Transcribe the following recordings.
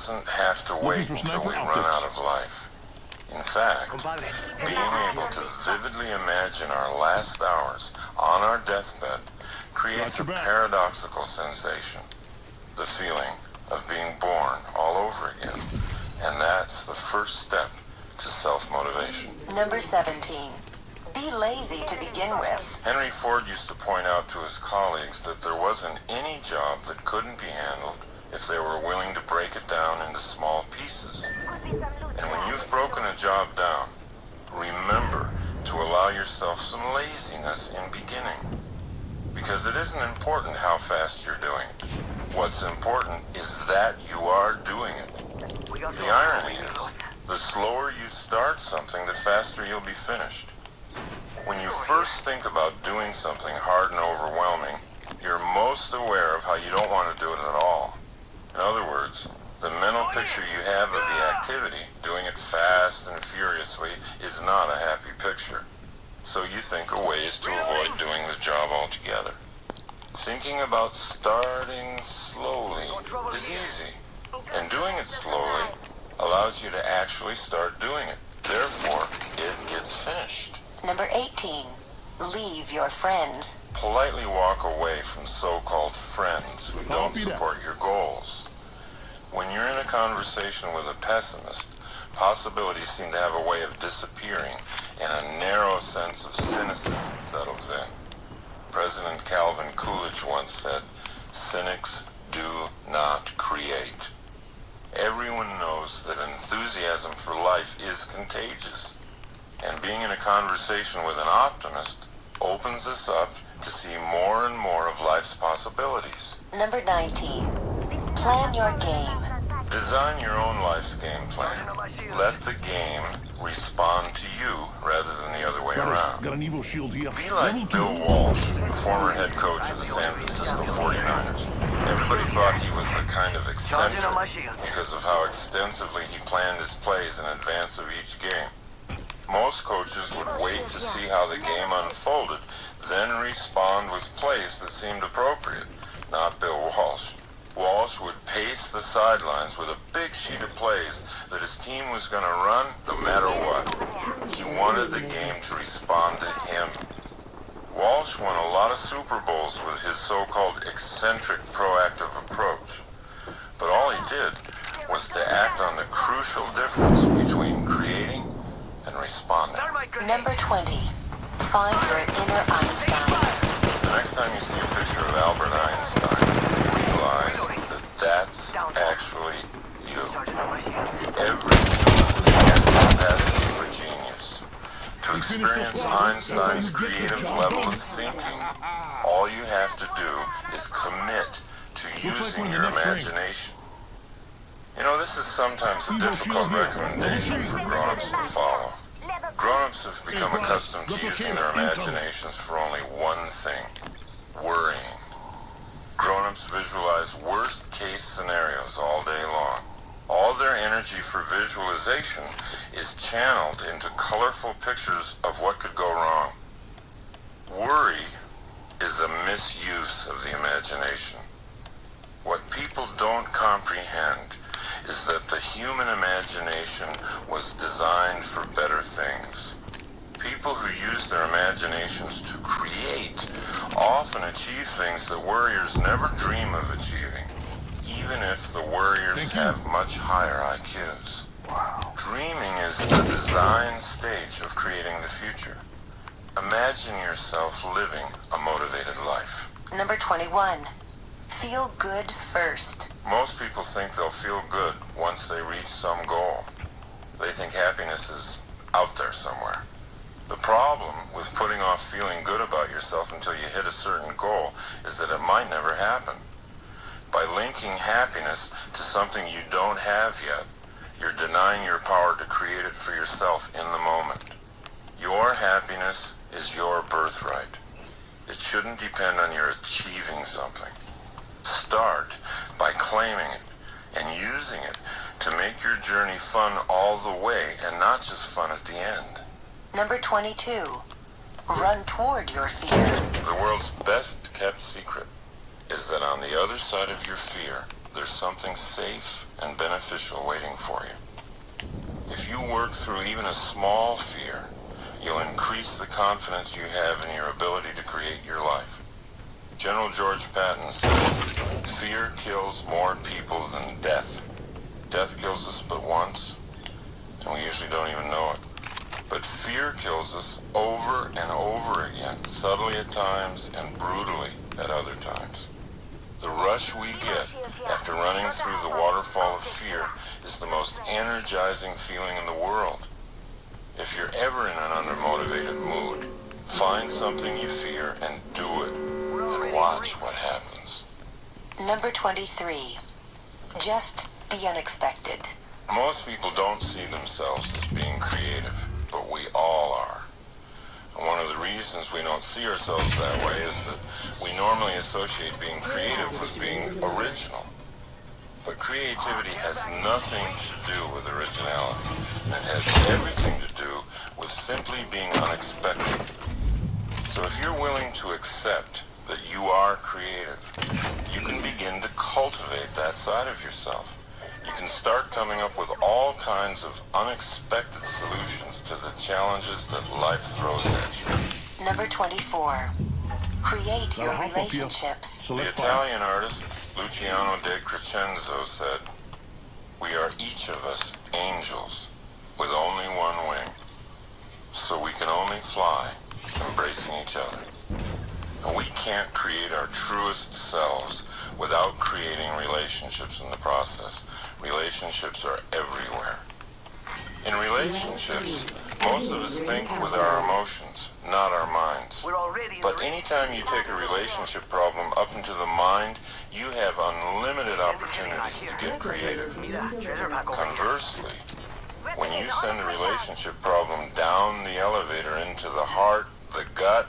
doesn't have to wait until we run out of life. In fact, being able to vividly imagine our last hours on our deathbed creates a paradoxical sensation, the feeling of being born all over again. And that's the first step to self-motivation. Number 17. Be lazy to begin with. Henry Ford used to point out to his colleagues that there wasn't any job that couldn't be handled if they were willing to break it down into small pieces. And when you've broken a job down, remember to allow yourself some laziness in beginning. Because it isn't important how fast you're doing. What's important is that you are doing it. The irony is, the slower you start something, the faster you'll be finished. When you first think about doing something hard and overwhelming, you're most aware of how you don't want to do it at all. In other words, the mental picture you have of the activity, doing it fast and furiously, is not a happy picture. So you think of ways to avoid doing the job altogether. Thinking about starting slowly is easy, and doing it slowly allows you to actually start doing it. Therefore, it gets finished. Number 18. Leave your friends. Politely walk away from so-called friends who don't support your goals. When you're in a conversation with a pessimist, possibilities seem to have a way of disappearing, and a narrow sense of cynicism settles in. President Calvin Coolidge once said, "Cynics do not create." Everyone knows that enthusiasm for life is contagious, and being in a conversation with an optimist opens us up to see more and more of life's possibilities. Number 19. Plan your game. Design your own life's game plan. Let the game respond to you rather than the other way around. Got an evil shield here. Be like Bill Walsh, the former head coach of the San Francisco 49ers. Everybody thought he was a kind of eccentric because of how extensively he planned his plays in advance of each game. Most coaches would wait to see how the game unfolded, then respond with plays that seemed appropriate. Not Bill Walsh. Walsh would pace the sidelines with a big sheet of plays that his team was going to run no matter what. He wanted the game to respond to him. Walsh won a lot of Super Bowls with his so-called eccentric proactive approach. But all he did was to act on the crucial difference between creating and responding. Number 20. Find your inner Einstein. The next time you see a picture of Albert Einstein, realize that that's actually you. Every human has the capacity for genius. To experience Einstein's creative level of thinking, all you have to do is commit to using your imagination. You know, this is sometimes a difficult recommendation for grown-ups to follow. Grown-ups have become accustomed to using their imaginations for only one thing: worrying. Grown-ups visualize worst-case scenarios all day long. All their energy for visualization is channeled into colorful pictures of what could go wrong. Worry is a misuse of the imagination. What people don't comprehend is that the human imagination was designed for better things. People who use their imaginations to create often achieve things that worriers never dream of achieving, even if the worriers have much higher IQs. Wow. Dreaming is the design stage of creating the future. Imagine yourself living a motivated life. Number 21. Feel good first. Most people think they'll feel good once they reach some goal. They think happiness is out there somewhere. The problem with putting off feeling good about yourself until you hit a certain goal is that it might never happen. By linking happiness to something you don't have yet, you're denying your power to create it for yourself in the moment. Your happiness is your birthright. It shouldn't depend on your achieving something. Start by claiming it and using it to make your journey fun all the way and not just fun at the end. Number 22. Run toward your fear. The world's best kept secret is that on the other side of your fear there's something safe and beneficial waiting for you. If you work through even a small fear, you'll increase the confidence you have in your ability to create your life. General George Patton said, "Fear kills more people than death. Death kills us but once, and we usually don't even know it. But fear kills us over and over again, subtly at times and brutally at other times. The rush we get after running through the waterfall of fear is the most energizing feeling in the world. If you're ever in an undermotivated mood, find something you fear and do it, and watch what happens." Number 23. Just the unexpected. Most people don't see themselves as being creative, but we all are. And one of the reasons we don't see ourselves that way is that we normally associate being creative with being original. But creativity has nothing to do with originality. It has everything to do with simply being unexpected. So if you're willing to accept that you are creative, you can begin to cultivate that side of yourself. You can start coming up with all kinds of unexpected solutions to the challenges that life throws at you. Number 24. Create your relationships. The Italian artist Luciano de Crescenzo said, "We are each of us angels with only one wing, so we can only fly embracing each other. And we can't create our truest selves without creating relationships in the process. Relationships are everywhere." In relationships, most of us think with our emotions, not our minds. But anytime you take a relationship problem up into the mind, you have unlimited opportunities to get creative. Conversely, when you send a relationship problem down the elevator into the heart, the gut,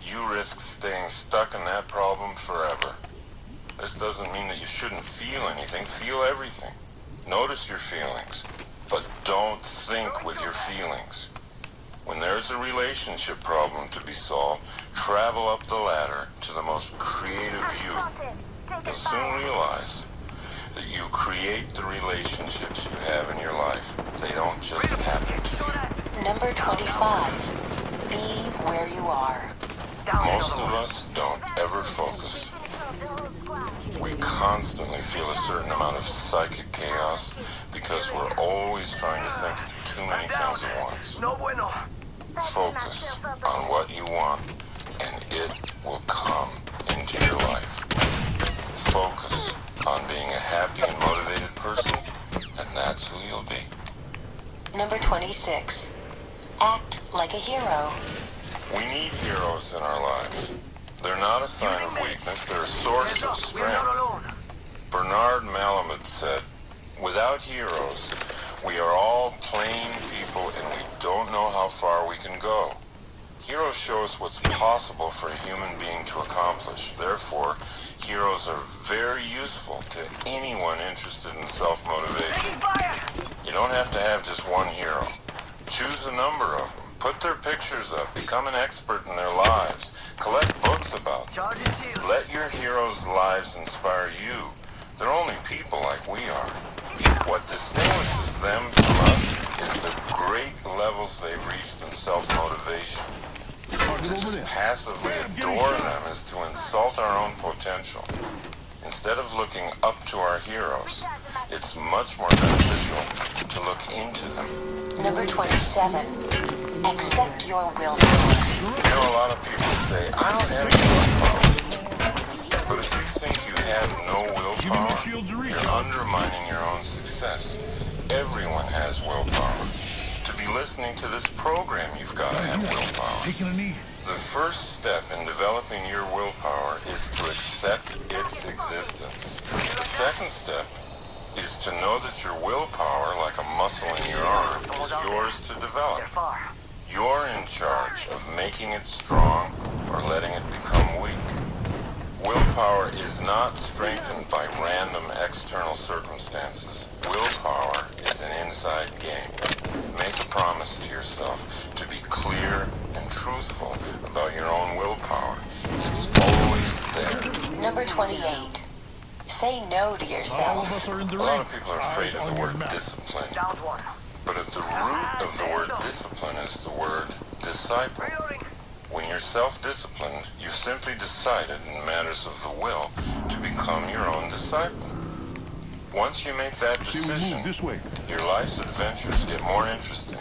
you risk staying stuck in that problem forever. This doesn't mean that you shouldn't feel anything. Feel everything. Notice your feelings, but don't think with your feelings. When there's a relationship problem to be solved, travel up the ladder to the most creative you. You'll soon realize that you create the relationships you have in your life. They don't just happen to you. Number 25. Be where you are. Most of us don't ever focus. We constantly feel a certain amount of psychic chaos because we're always trying to think of too many things at once. Focus on what you want, and it will come into your life. Focus on being a happy and motivated person, and that's who you'll be. Number 26. Act like a hero. We need heroes in our lives. They're not a sign of weakness, they're a source of strength. Bernard Malamud said, "Without heroes, we are all plain people and we don't know how far we can go. Heroes show us what's possible for a human being to accomplish. Therefore, heroes are very useful to anyone interested in self-motivation. You don't have to have just one hero. Choose a number of them. Put their pictures up. Become an expert in their lives. Collect books about them. Let your heroes' lives inspire you. They're only people like we are. What distinguishes them from us is the great levels they've reached in self-motivation. To just passively adore them is to insult our own potential. Instead of looking up to our heroes, it's much more beneficial to look into them." Number 27. Accept your willpower. You know, a lot of people say, "I don't have any willpower." But if you think you have no willpower, you're undermining your own success. Everyone has willpower. To be listening to this program, you've got to have willpower. Taking a knee. The first step in developing your willpower is to accept its existence. The second step is to know that your willpower, like a muscle in your arm, is yours to develop. You're in charge of making it strong or letting it become weak. Willpower is not strengthened by random external circumstances. Willpower is an inside game. Make a promise to yourself to be clear and truthful about your own willpower. It's always there. Number 28. Say no to All of yourself. us are in the A ring. lot of people are afraid Eyes of on the your word map. discipline. Down one. But at the root of the word discipline is the word disciple. Reloading. When you're self-disciplined, you've simply decided in matters of the will to become your own disciple. Once you make that Say we decision, move this way. your life's adventures get more interesting.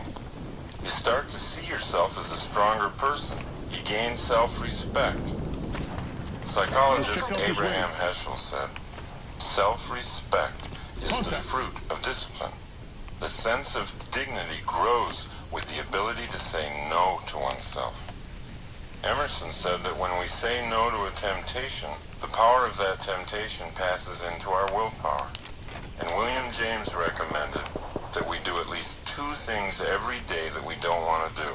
You start to see yourself as a stronger person. You gain self-respect. Psychologist Check out this way. Abraham Heschel said, self-respect is the Contact. fruit of discipline. The sense of dignity grows with the ability to say no to oneself. Emerson said that when we say no to a temptation, the power of that temptation passes into our willpower. And William James recommended that we do at least 2 things every day that we don't want to do.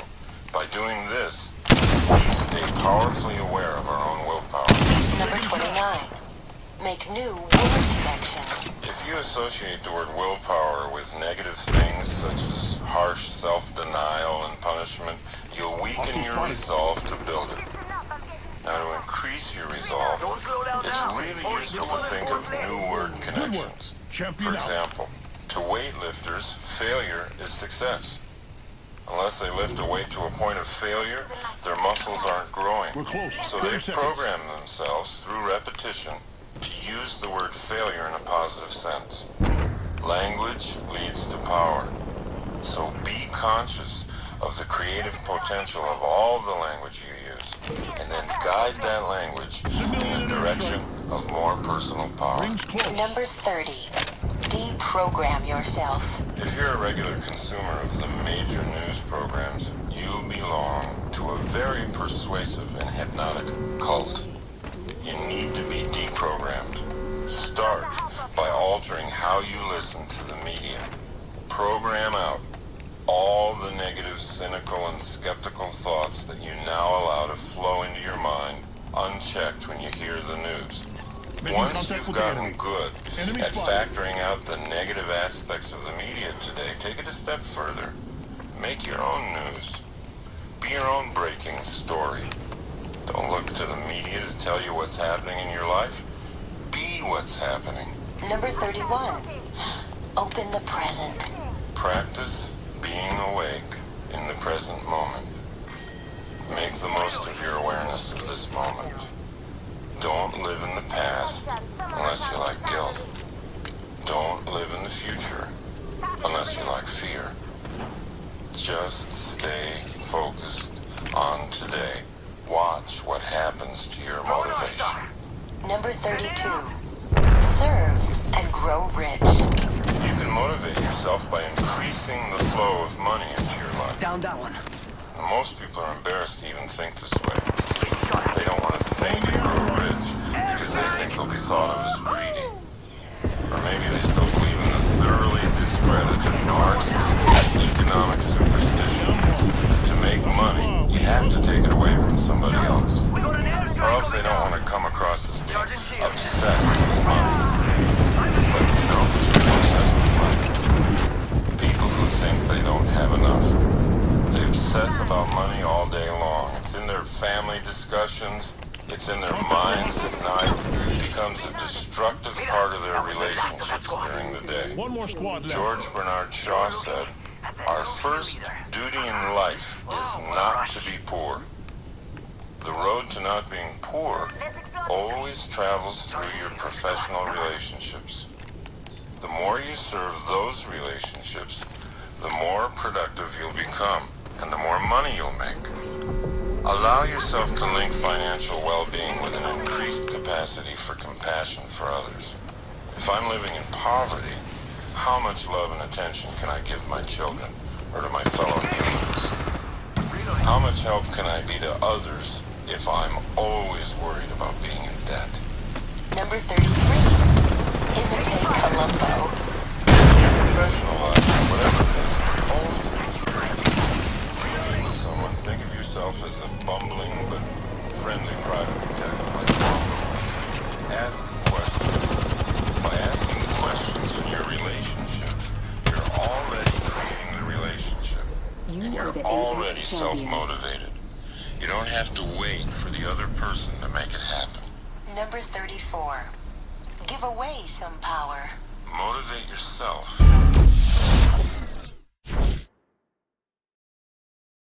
By doing this, we stay powerfully aware of our own willpower. Number 29. Make new word connections. If you associate the word willpower with negative things such as harsh self-denial and punishment, you'll weaken your resolve to build it. Now, to increase your resolve, it's really useful to think of new word connections. Champion For out. example, to weightlifters, failure is success. Unless they lift a weight to a point of failure, their muscles aren't growing. We're close. So 30 they've seconds. programmed themselves through repetition to use the word failure in a positive sense. Language leads to power. So be conscious of the creative potential of all the language you use, and then guide that language in the direction of more personal power. Rings close. Number 30. Deprogram yourself. If you're a regular consumer of the major news programs, you belong to a very persuasive and hypnotic cult. You need to be deprogrammed. Start by altering how you listen to the media. Program out all the negative, cynical, and skeptical thoughts that you now allow to flow into your mind unchecked when you hear the news. Making Once contact you've with the gotten enemy. good Enemy at spotted. factoring out the negative aspects of the media today, take it a step further. Make your own news. Be your own breaking story. Don't look to the media to tell you what's happening in your life. Be what's happening. Number 31. Open the present. Practice being awake in the present moment. Make the most of your awareness of this moment. Don't live in the past unless you like guilt. Don't live in the future unless you like fear. Just stay focused on today. Watch what happens to your motivation. Number 32. Serve and grow rich. You can motivate yourself by increasing the flow of money into your life. Down that one. Most people are embarrassed to even think this way. They don't want to think and grow rich because they think they'll be thought of as greedy. Or maybe they still believe in the thoroughly discredited Marxist economic superstition that to make money, you have to take it away from somebody else. We got an airstrike. Or else they don't want to come across as being obsessed with money. But you know who's really obsessed with money? People who think they don't have enough. They obsess about money all day long. It's in their family discussions. It's in their minds at night. It becomes a destructive part of their relationships during the day. One more squad left. George Bernard Shaw said, "Our first duty in life is not to be poor. The road to not being poor always travels through your professional relationships. The more you serve those relationships, the more productive you'll become, and the more money you'll make. Allow yourself to link financial well-being with an increased capacity for compassion for others. If I'm living in poverty, how much love and attention can I give my children or to my fellow humans? How much help can I be to others if I'm always worried about being in debt?" Number 33. Imitate Columbo. Professional life, whatever it is, always with someone. Think of yourself as a bumbling but friendly private detective like Columbo was. Ask questions. By asking questions in your relationships, you're already creating the relationship. And you're already self-motivated. You don't have to wait for the other person to make it happen. Number 34. Give away some power. Motivate yourself.